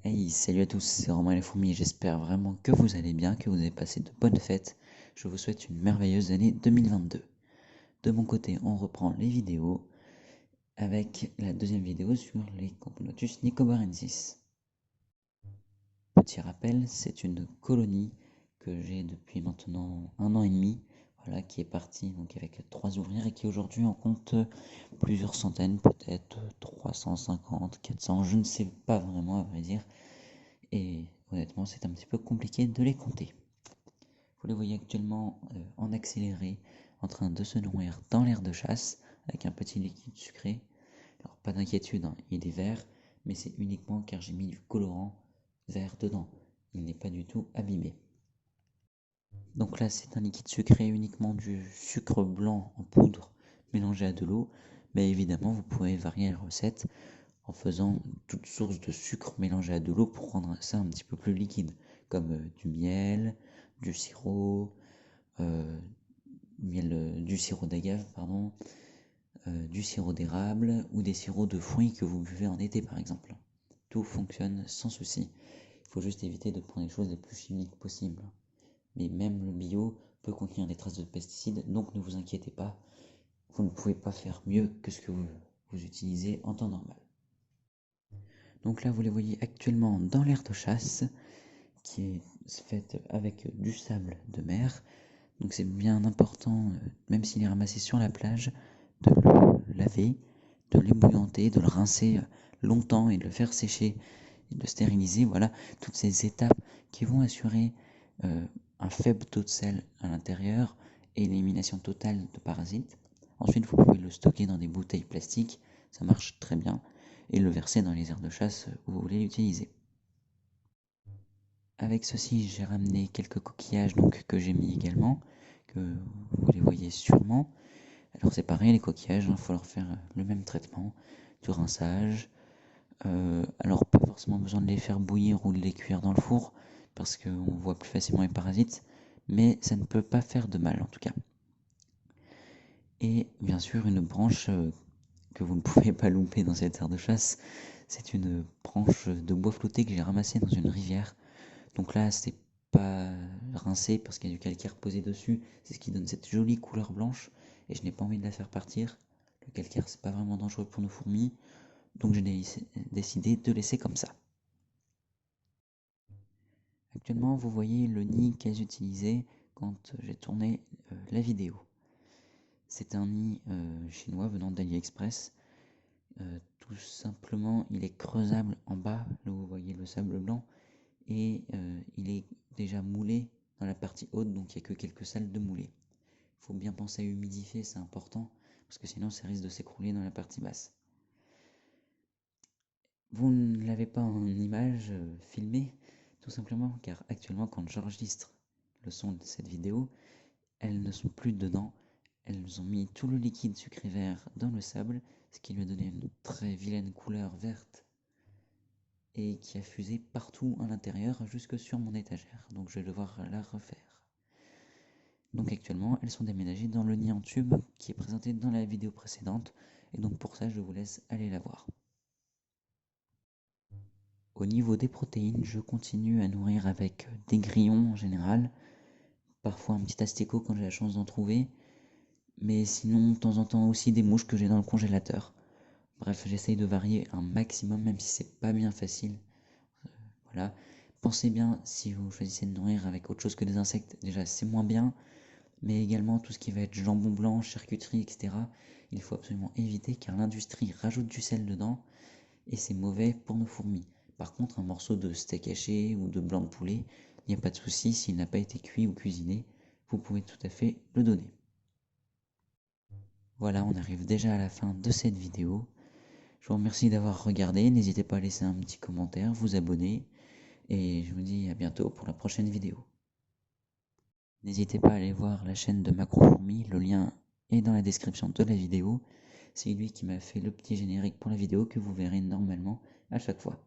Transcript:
Hey, salut à tous, c'est Romain les fourmis, j'espère vraiment que vous allez bien, que vous avez passé de bonnes fêtes. Je vous souhaite une merveilleuse année 2022. De mon côté, on reprend les vidéos avec la deuxième vidéo sur les Compsognathus nicobarensis. Petit rappel, c'est une colonie que j'ai depuis maintenant 1 an et demi, voilà, qui est partie donc avec 3 ouvrières et qui aujourd'hui en compte plusieurs centaines, peut-être 350, 400, je ne sais pas vraiment à vrai dire. Et honnêtement, c'est un petit peu compliqué de les compter. Vous les voyez actuellement en accéléré, en train de se nourrir dans l'aire de chasse, avec un petit liquide sucré. Alors pas d'inquiétude, hein, il est vert, mais c'est uniquement car j'ai mis du colorant vert dedans. Il n'est pas du tout abîmé. Donc là, c'est un liquide sucré, uniquement du sucre blanc en poudre mélangé à de l'eau. Mais évidemment, vous pouvez varier la recette en faisant toute source de sucre mélangé à de l'eau pour rendre ça un petit peu plus liquide, comme du miel, du sirop, du sirop d'agave, pardon, du sirop d'érable ou des sirops de fruits que vous buvez en été par exemple. Tout fonctionne sans souci. Il faut juste éviter de prendre les choses les plus chimiques possibles. Mais même le bio peut contenir des traces de pesticides, donc ne vous inquiétez pas, vous ne pouvez pas faire mieux que ce que vous utilisez en temps normal. Donc là, vous les voyez actuellement dans l'aire de chasse, qui est faite avec du sable de mer. Donc c'est bien important, même s'il est ramassé sur la plage, de le laver, de l'ébouillanter, de le rincer longtemps et de le faire sécher et de le stériliser. Voilà, toutes ces étapes qui vont assurer un faible taux de sel à l'intérieur et l'élimination totale de parasites. Ensuite, vous pouvez le stocker dans des bouteilles plastiques, ça marche très bien, et le verser dans les aires de chasse où vous voulez l'utiliser. Avec ceci, j'ai ramené quelques coquillages donc, que j'ai mis également, que vous les voyez sûrement. Alors c'est pareil, les coquillages, il faut leur faire le même traitement, du rinçage. Alors pas forcément besoin de les faire bouillir ou de les cuire dans le four, parce qu'on voit plus facilement les parasites, mais ça ne peut pas faire de mal en tout cas. Et bien sûr une branche que vous ne pouvez pas louper dans cette aire de chasse, c'est une branche de bois flotté que j'ai ramassée dans une rivière. Donc là, c'est pas rincé parce qu'il y a du calcaire posé dessus. C'est ce qui donne cette jolie couleur blanche. Et je n'ai pas envie de la faire partir. Le calcaire, c'est pas vraiment dangereux pour nos fourmis. Donc j'ai décidé de laisser comme ça. Actuellement, vous voyez le nid qu'elles utilisaient quand j'ai tourné la vidéo. C'est un nid chinois venant d'AliExpress. Tout simplement, il est creusable en bas. Là, vous voyez le sable blanc. Et il est déjà moulé dans la partie haute, donc il n'y a que quelques salles de moulé. Il faut bien penser à humidifier, c'est important, parce que sinon ça risque de s'écrouler dans la partie basse. Vous ne l'avez pas en image filmée, tout simplement car actuellement quand j'enregistre le son de cette vidéo, elles ne sont plus dedans, elles ont mis tout le liquide sucré vert dans le sable, ce qui lui a donné une très vilaine couleur verte et qui a fusé partout à l'intérieur jusque sur mon étagère, donc je vais devoir la refaire. Donc actuellement, elles sont déménagées dans le nid en tube qui est présenté dans la vidéo précédente, et donc pour ça, je vous laisse aller la voir. Au niveau des protéines, je continue à nourrir avec des grillons en général, parfois un petit asticot quand j'ai la chance d'en trouver, mais sinon de temps en temps aussi des mouches que j'ai dans le congélateur. Bref, j'essaye de varier un maximum, même si c'est pas bien facile. Voilà. Pensez bien, si vous choisissez de nourrir avec autre chose que des insectes, déjà c'est moins bien, mais également tout ce qui va être jambon blanc, charcuterie, etc. Il faut absolument éviter car l'industrie rajoute du sel dedans et c'est mauvais pour nos fourmis. Par contre, un morceau de steak haché ou de blanc de poulet, il n'y a pas de souci, s'il n'a pas été cuit ou cuisiné, vous pouvez tout à fait le donner. Voilà, on arrive déjà à la fin de cette vidéo. Je vous remercie d'avoir regardé, n'hésitez pas à laisser un petit commentaire, vous abonner, et je vous dis à bientôt pour la prochaine vidéo. N'hésitez pas à aller voir la chaîne de Macrofourmi, le lien est dans la description de la vidéo. C'est lui qui m'a fait le petit générique pour la vidéo que vous verrez normalement à chaque fois.